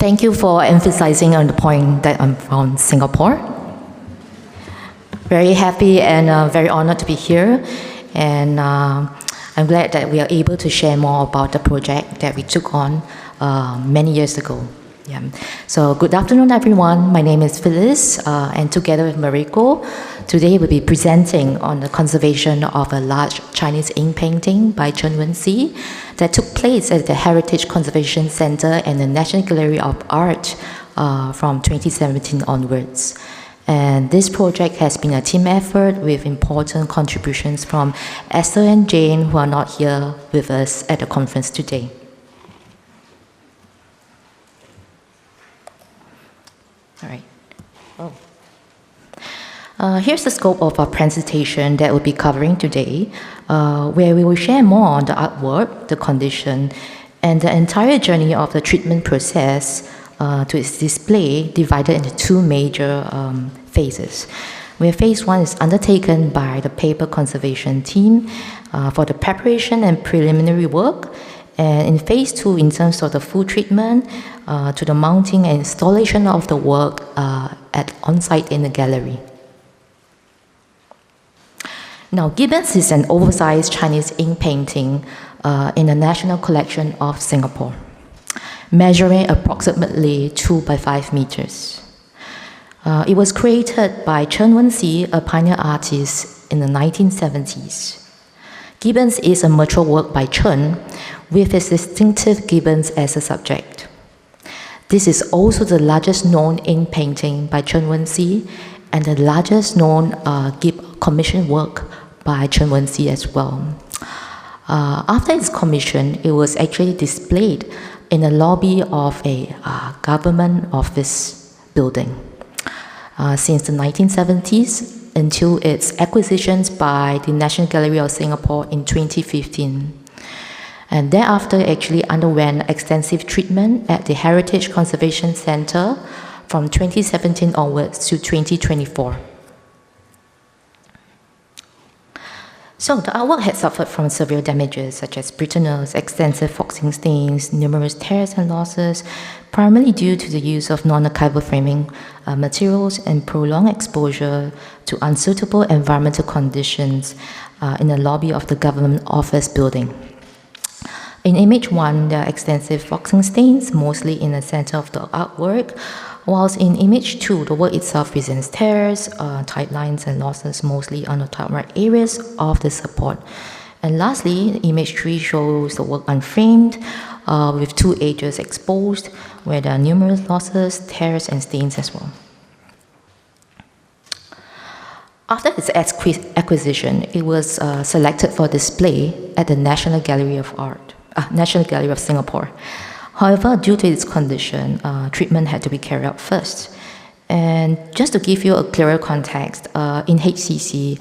thank you for emphasizing on the point that I'm from Singapore. Very happy and very honored to be here. And I'm glad that we are able to share more about the project that we took on many years ago. Yeah. So good afternoon, everyone. My name is Phyllis, and together with Mariko, today we'll be presenting on the conservation of a large Chinese ink painting by Chen Wen Hsi that took place at the Heritage Conservation Center and the National Gallery of Art from 2017 onwards. And this project has been a team effort with important contributions from Esther and Jane, who are not here with us at the conference today. All right. Here's the scope of our presentation that we'll be covering today, where we will share more on the artwork, the condition, and the entire journey of the treatment process to its display, divided into two major phases. Where phase one is undertaken by the paper conservation team for the preparation and preliminary work, and in phase two, in terms of the full treatment, to the mounting and installation of the work at on-site in the gallery. Now, Gibbons is an oversized Chinese ink painting in the National Collection of Singapore, measuring approximately 2 by 5 meters. It was created by Chen Wen Hsi, a pioneer artist in the 1970s. Gibbons is a mature work by Chen, with his distinctive Gibbons as a subject. This is also the largest known ink painting by Chen Wen Hsi and the largest known commissioned work by Chen Wen Hsi as well. After its commission, it was actually displayed in the lobby of a government office building since the 1970s until its acquisitions by the National Gallery of Singapore in 2015. And thereafter actually underwent extensive treatment at the Heritage Conservation Center from 2017 onwards to 2024. So the artwork had suffered from severe damages such as brittleness, extensive foxing stains, numerous tears and losses, primarily due to the use of non-archival framing materials and prolonged exposure to unsuitable environmental conditions in the lobby of the government office building. In image 1, there are extensive foxing stains, mostly in the center of the artwork, whilst in image 2, the work itself presents tears, tight lines and losses, mostly on the top right areas of the support. And lastly, image 3 shows the work unframed, with 2 edges exposed, where there are numerous losses, tears, and stains as well. After its acquisition, it was selected for display at the National Gallery of Singapore. However, due to its condition, treatment had to be carried out first. And just to give you a clearer context, in HCC,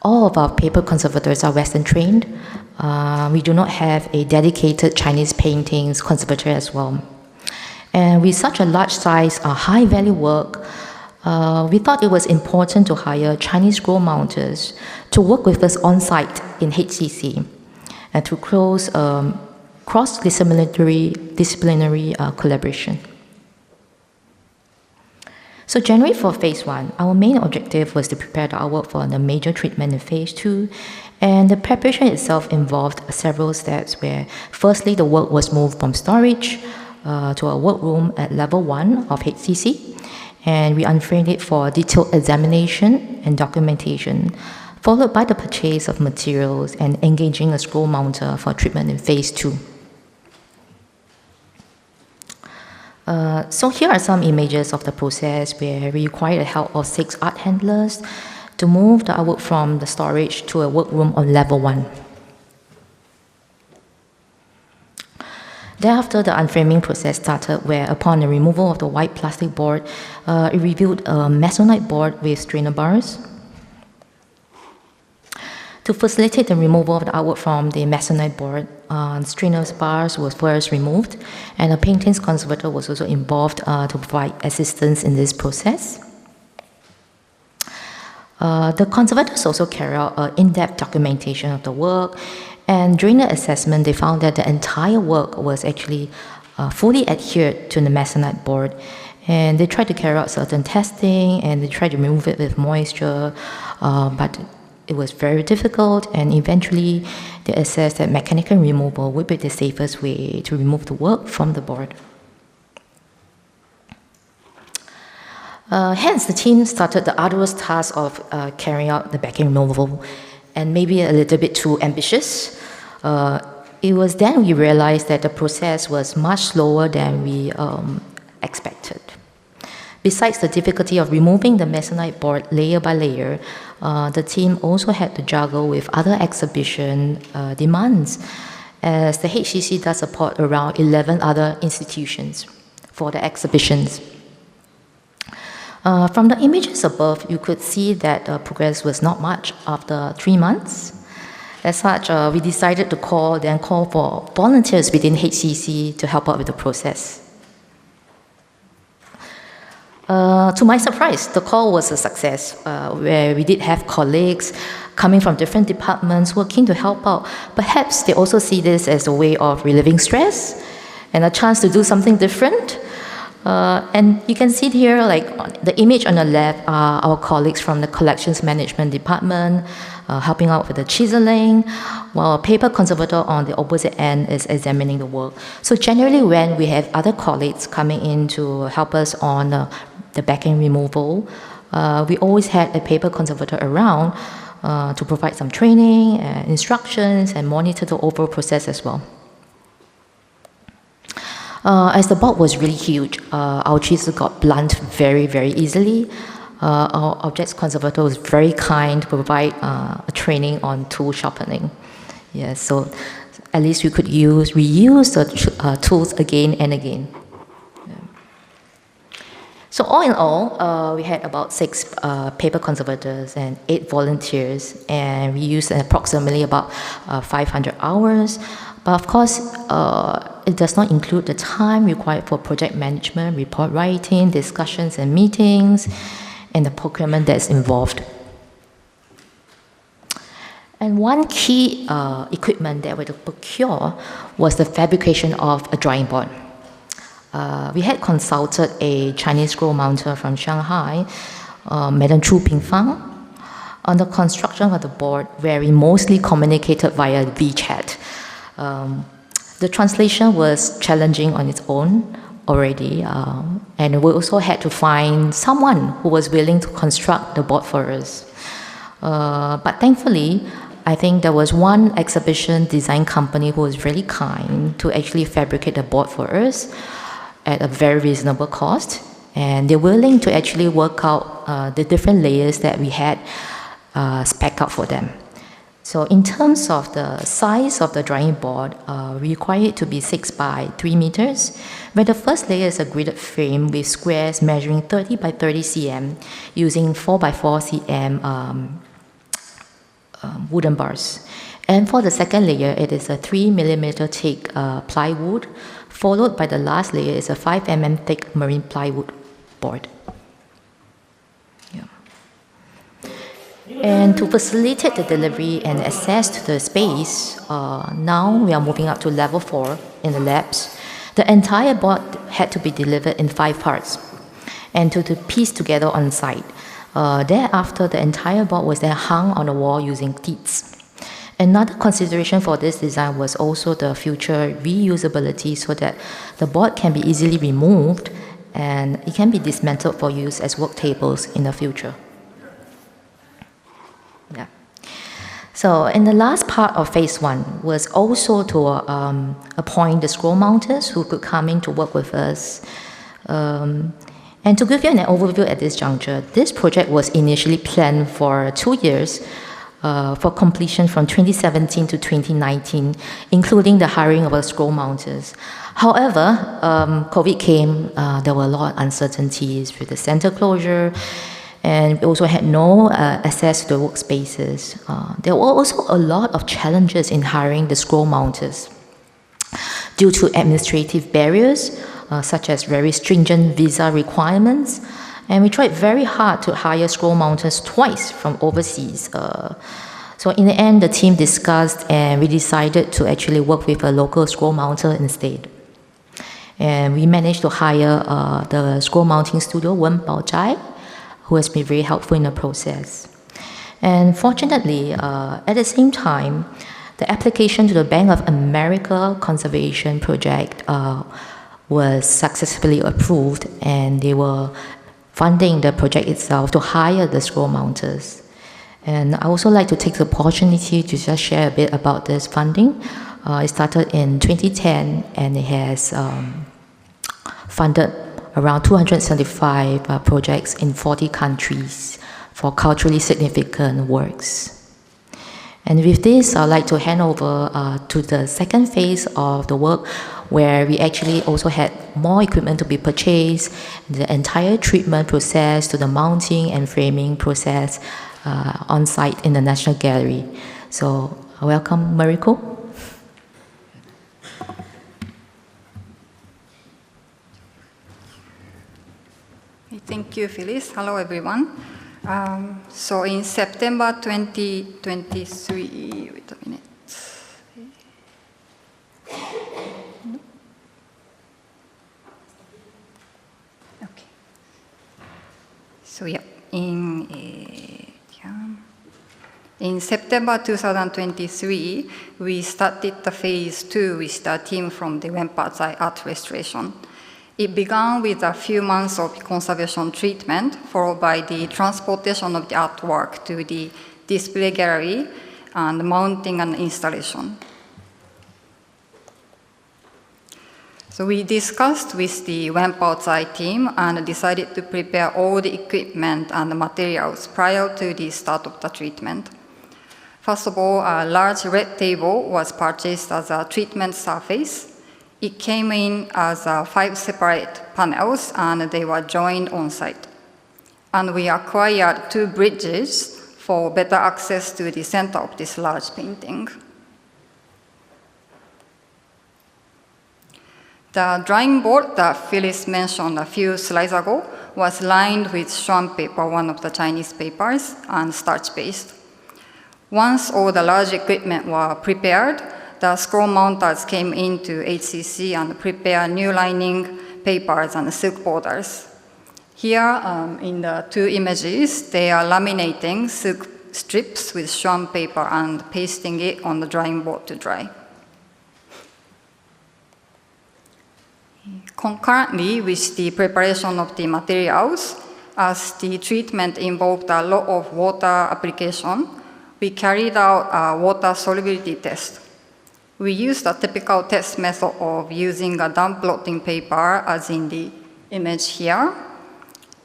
all of our paper conservators are Western trained. We do not have a dedicated Chinese paintings conservator as well. And with such a large size, high value work, we thought it was important to hire Chinese scroll mounters to work with us on site in HCC and to close cross-disciplinary collaboration. So generally for phase 1, our main objective was to prepare the artwork for the major treatment in phase 2, and the preparation itself involved several steps where firstly the work was moved from storage to a workroom at level 1 of HCC, and we unframed it for detailed examination and documentation, followed by the purchase of materials and engaging a scroll mounter for treatment in phase 2. So here are some images of the process where we required the help of 6 art handlers to move the artwork from the storage to a workroom on level 1. Thereafter, the unframing process started where upon the removal of the white plastic board, it revealed a masonite board with strainer bars. To facilitate the removal of the artwork from the masonite board, strainer bars was first removed, and a paintings conservator was also involved to provide assistance in this process. The conservators also carried out in-depth documentation of the work, and during the assessment, they found that the entire work was actually fully adhered to the masonite board. And they tried to carry out certain testing, and they tried to remove it with moisture, but it was very difficult, and eventually they assessed that mechanical removal would be the safest way to remove the work from the board. Hence, the team started the arduous task of carrying out the backing removal, and maybe a little bit too ambitious. It was then we realized that the process was much slower than we expected. Besides the difficulty of removing the masonite board layer by layer, the team also had to juggle with other exhibition demands, as the HCC does support around 11 other institutions for the exhibitions. From the images above, you could see that progress was not much after 3 months. As such, we decided to call for volunteers within HCC to help out with the process. To my surprise, the call was a success, where we did have colleagues coming from different departments working to help out. Perhaps they also see this as a way of relieving stress and a chance to do something different. And you can see here, like the image on the left are our colleagues from the collections management department, helping out with the chiseling, while a paper conservator on the opposite end is examining the work. So generally when we have other colleagues coming in to help us on the backing removal, we always had a paper conservator around to provide some training, instructions, and monitor the overall process as well. As the board was really huge, our chisel got blunt very, very easily. Our objects conservator was very kind to provide a training on tool sharpening. Yeah, so at least we could reuse the tools again and again. Yeah. So all in all, we had about 6 paper conservators and 8 volunteers, and we used approximately about 500 hours. But of course, it does not include the time required for project management, report writing, discussions and meetings, and the procurement that's involved. And one key equipment that we had to procure was the fabrication of a drawing board. We had consulted a Chinese scroll mounter from Shanghai, Madam Chu Pingfang, on the construction of the board, where we mostly communicated via WeChat. The translation was challenging on its own already, and we also had to find someone who was willing to construct the board for us. But thankfully, I think there was one exhibition design company who was really kind to actually fabricate the board for us at a very reasonable cost, and they're willing to actually work out the different layers that we had spec out for them. So in terms of the size of the drawing board, we require it to be 6 by 3 meters, where the first layer is a gridded frame with squares measuring 30 by 30 cm using 4 by 4 cm wooden bars. And for the second layer, it is a 3 millimeter thick plywood, followed by the last layer is a 5 mm thick marine plywood board. And to facilitate the delivery and access to the space, now we are moving up to level 4 in the labs. The entire board had to be delivered in 5 parts and to piece together on site. Thereafter, the entire board was then hung on the wall using cleats. Another consideration for this design was also the future reusability, so that the board can be easily removed and it can be dismantled for use as work tables in the future. Yeah. So in the last part of phase 1 was also to appoint the scroll mounters who could come in to work with us. And to give you an overview at this juncture, this project was initially planned for 2 years for completion from 2017 to 2019, including the hiring of the scroll mounters. However, COVID came, there were a lot of uncertainties with the center closure, and we also had no access to the workspaces. There were also a lot of challenges in hiring the scroll mounters due to administrative barriers, such as very stringent visa requirements, and we tried very hard to hire scroll mounters twice from overseas. So in the end, the team discussed and we decided to actually work with a local scroll mounter instead. And we managed to hire the scroll mounting studio, Wen Baozhai, who has been very helpful in the process. And fortunately, at the same time, the application to the Bank of America Conservation Project was successfully approved, and they were funding the project itself to hire the scroll mounters. And I also like to take the opportunity to just share a bit about this funding. It started in 2010, and it has funded around 275 projects in 40 countries for culturally significant works. And with this, I'd like to hand over to the second phase of the work, where we actually also had more equipment to be purchased, the entire treatment process to the mounting and framing process on site in the National Gallery. So, welcome, Mariko. Thank you, Phyllis. Hello, everyone. So in September 2023, wait a minute. Okay. So yeah, in September 2023, we started the phase 2 with the team from the Wen Baozhai Art Restoration. It began with a few months of conservation treatment, followed by the transportation of the artwork to the display gallery and mounting and installation. So we discussed with the Wen Baozhai team and decided to prepare all the equipment and materials prior to the start of the treatment. First of all, a large red table was purchased as a treatment surface. It came in as 5 separate panels, and they were joined on site. And we acquired 2 bridges for better access to the center of this large painting. The drawing board that Phyllis mentioned a few slides ago was lined with shuan paper, one of the Chinese papers, and starch-based. Once all the large equipment were prepared, the scroll mounters came into HCC and prepared new lining papers and silk borders. Here, in the 2 images, they are laminating silk strips with shuan paper and pasting it on the drawing board to dry. Concurrently with the preparation of the materials, as the treatment involved a lot of water application, we carried out a water solubility test. We used a typical test method of using a damp blotting paper, as in the image here,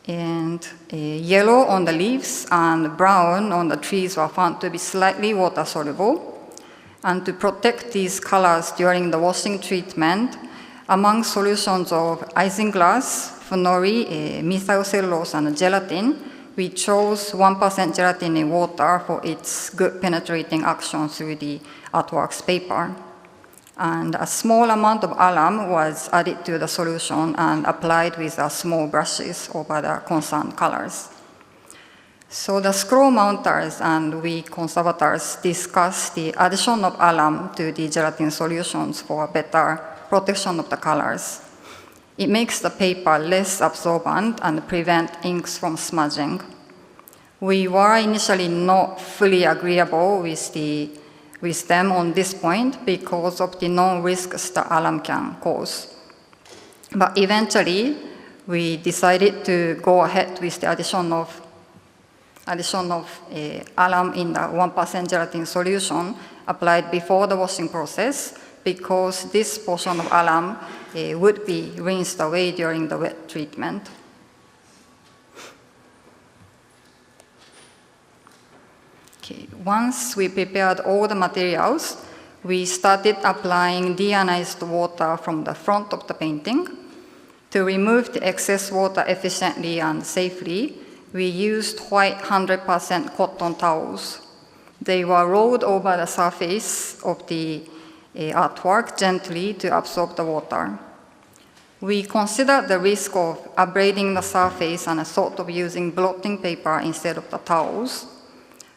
and yellow on the leaves and brown on the trees were found to be slightly water soluble. And to protect these colors during the washing treatment, among solutions of isinglass, phenol, methyl cellulose, and gelatin, we chose 1% gelatin in water for its good penetrating action through the artwork's paper. And a small amount of alum was added to the solution and applied with small brushes over the concerned colors. So the scroll mounters and we conservators discussed the addition of alum to the gelatin solutions for better protection of the colors. It makes the paper less absorbent and prevent inks from smudging. We were initially not fully agreeable with them on this point because of the known risks the alum can cause. But eventually, we decided to go ahead with the addition of alum in the 1% gelatin solution applied before the washing process, because this portion of alum would be rinsed away during the wet treatment. Okay. Once we prepared all the materials, we started applying deionized water from the front of the painting. To remove the excess water efficiently and safely, we used white 100% cotton towels. They were rolled over the surface of the artwork gently to absorb the water. We considered the risk of abrading the surface and thought of using blotting paper instead of the towels.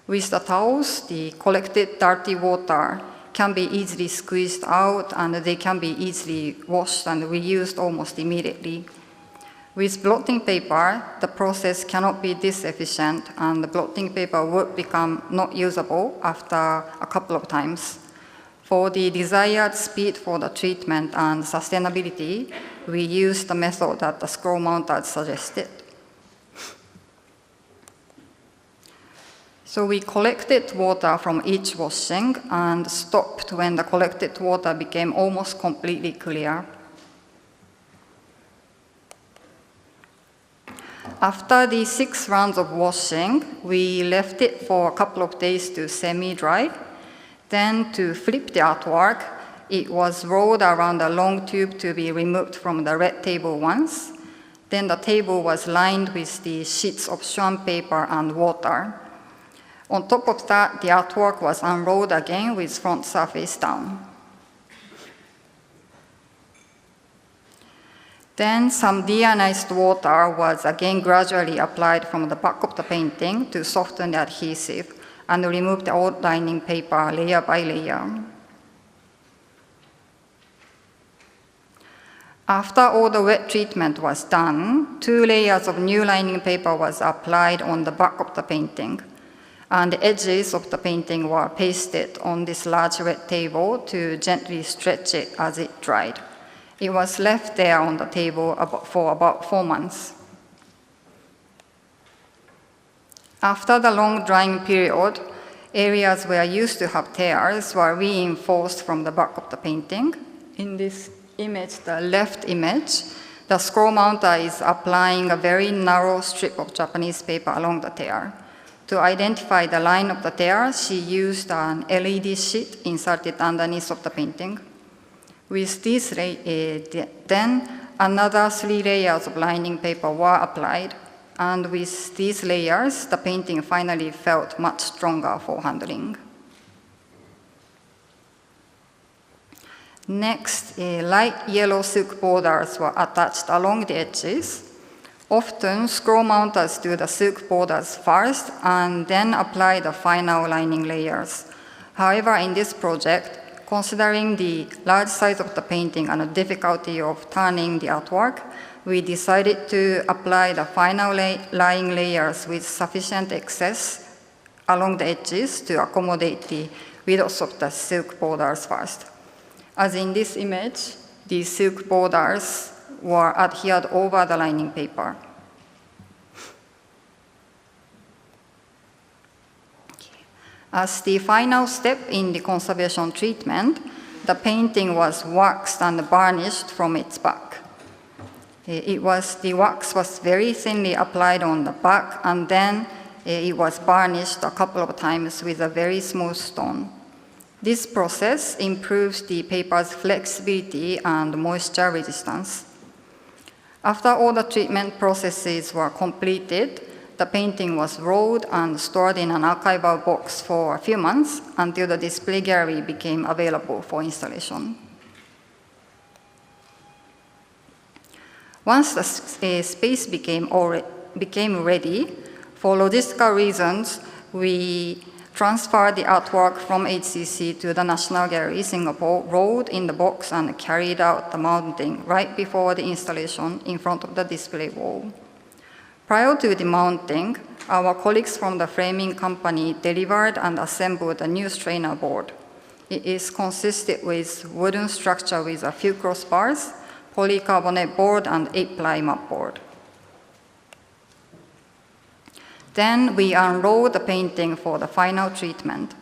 With the towels, the collected dirty water can be easily squeezed out, and they can be easily washed and reused almost immediately. With blotting paper, the process cannot be this efficient, and the blotting paper would become not usable after a couple of times. For the desired speed for the treatment and sustainability, we used the method that the scroll mounters suggested. So we collected water from each washing and stopped when the collected water became almost completely clear. After the 6 rounds of washing, we left it for a couple of days to semi-dry. Then to flip the artwork, it was rolled around a long tube to be removed from the red table once. Then the table was lined with the sheets of Schwan paper and water. On top of that, the artwork was unrolled again with front surface down. Then some deionized water was again gradually applied from the back of the painting to soften the adhesive and remove the outlining paper layer by layer. After all the wet treatment was done, 2 layers of new lining paper was applied on the back of the painting, and the edges of the painting were pasted on this large red table to gently stretch it as it dried. It was left there on the table for about 4 months. After the long drying period, areas where used to have tears were reinforced from the back of the painting. In this image, the left image, the scroll mounter is applying a very narrow strip of Japanese paper along the tear. To identify the line of the tear, she used an LED sheet inserted underneath of the painting. With these, then another 3 layers of lining paper were applied, and with these layers, the painting finally felt much stronger for handling. Next, light yellow silk borders were attached along the edges. Often, scroll mounters do the silk borders first and then apply the final lining layers. However, in this project, considering the large size of the painting and the difficulty of turning the artwork, we decided to apply the final lying layers with sufficient excess along the edges to accommodate the width of the silk borders first. As in this image, the silk borders were adhered over the lining paper. As the final step in the conservation treatment, the painting was waxed and varnished from its back. The wax was very thinly applied on the back, and then it was varnished a couple of times with a very smooth stone. This process improves the paper's flexibility and moisture resistance. After all the treatment processes were completed, the painting was rolled and stored in an archival box for a few months until the display gallery became available for installation. Once the space became ready, for logistical reasons, we transferred the artwork from HCC to the National Gallery, Singapore, rolled in the box and carried out the mounting right before the installation in front of the display wall. Prior to the mounting, our colleagues from the framing company delivered and assembled a new strainer board. It is consisted with wooden structure with a few crossbars, polycarbonate board, and 8-ply mat board. Then we unrolled the painting for the final treatment.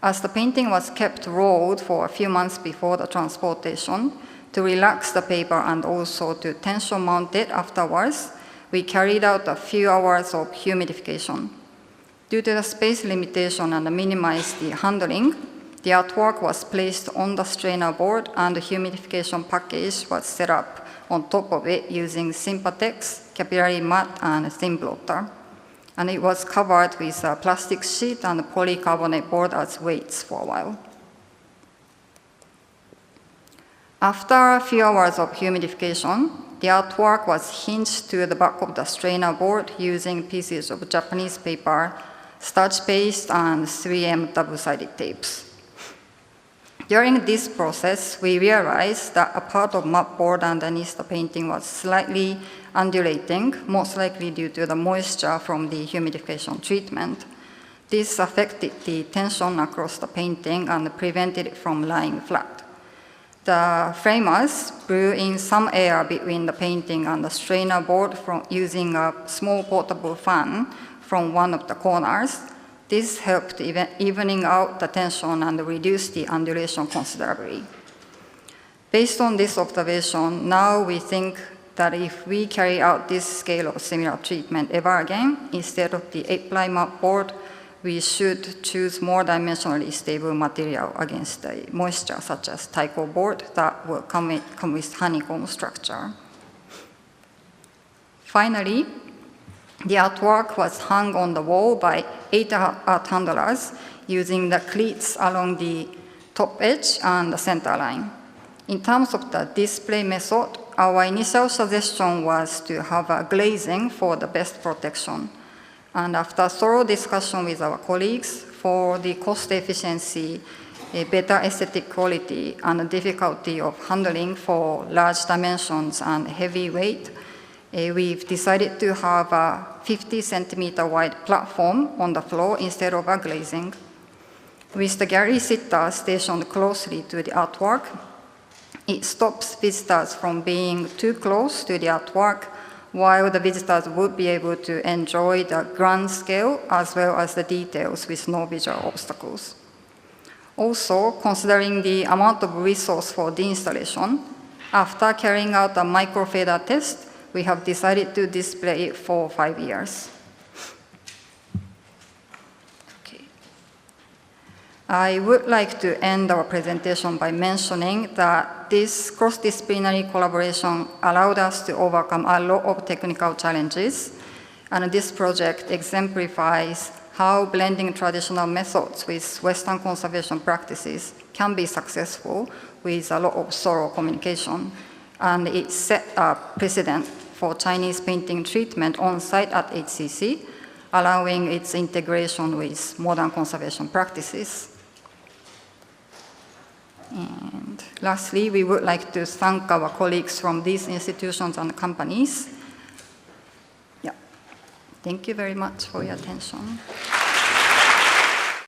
As the painting was kept rolled for a few months before the transportation, to relax the paper and also to tension mount it afterwards, we carried out a few hours of humidification. Due to the space limitation and to minimize the handling, the artwork was placed on the strainer board and the humidification package was set up on top of it using Sympatex, capillary mat, and thin blotter. And it was covered with a plastic sheet and a polycarbonate board as weights for a while. After a few hours of humidification, the artwork was hinged to the back of the strainer board using pieces of Japanese paper, starch paste, and 3M double-sided tapes. During this process, we realized that a part of mapboard underneath the painting was slightly undulating, most likely due to the moisture from the humidification treatment. This affected the tension across the painting and prevented it from lying flat. The framers blew in some air between the painting and the strainer board using a small portable fan from one of the corners. This helped evening out the tension and reduce the undulation considerably. Based on this observation, now we think that if we carry out this scale of similar treatment ever again, instead of the 8-ply mapboard, we should choose more dimensionally stable material against the moisture, such as taiko board that will come with honeycomb structure. Finally, the artwork was hung on the wall by 8 art handlers using the cleats along the top edge and the center line. In terms of the display method, our initial suggestion was to have a glazing for the best protection. And after thorough discussion with our colleagues, for the cost efficiency, a better aesthetic quality, and the difficulty of handling for large dimensions and heavy weight, we've decided to have a 50-centimeter wide platform on the floor instead of a glazing. With the gallery sitter stationed closely to the artwork, it stops visitors from being too close to the artwork, while the visitors would be able to enjoy the grand scale as well as the details with no visual obstacles. Also, considering the amount of resource for the installation, after carrying out a microfader test, we have decided to display it for 5 years. Okay. I would like to end our presentation by mentioning that this cross-disciplinary collaboration allowed us to overcome a lot of technical challenges, and this project exemplifies how blending traditional methods with Western conservation practices can be successful with a lot of thorough communication, and it set a precedent for Chinese painting treatment on site at HCC, allowing its integration with modern conservation practices. And lastly, we would like to thank our colleagues from these institutions and companies. Yeah. Thank you very much for your attention.